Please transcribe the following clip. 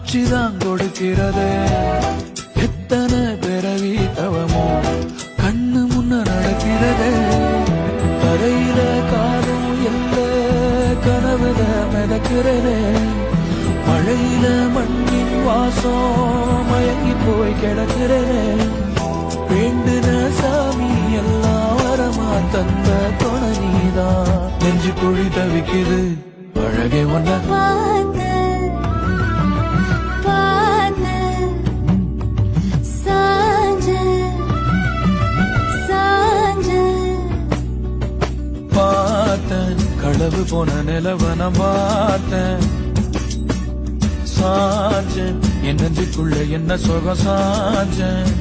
காட்சிதான் கொடுக்கிறது. எத்தனை பிறவி தவமோ கண்ணு முன்ன நடக்கிறது. தரையில காலம் எல்ல கனவுல மிதக்கிறது. மழையில மண்ணின் வாசம் மயங்கி போய் கிடக்கிறது. வேண்டுன சாமி எல்லாம் வரமா தந்த துணை நீதான். நெஞ்சு குழி தவிக்குது அழகே ஒன்ன பார்த்தேன். களவு போன நிலவன பார்த்தேன். சாஞ்சேன் என் நெஞ்சுக்குள்ள என்ன சுகம் சாஞ்சேன்.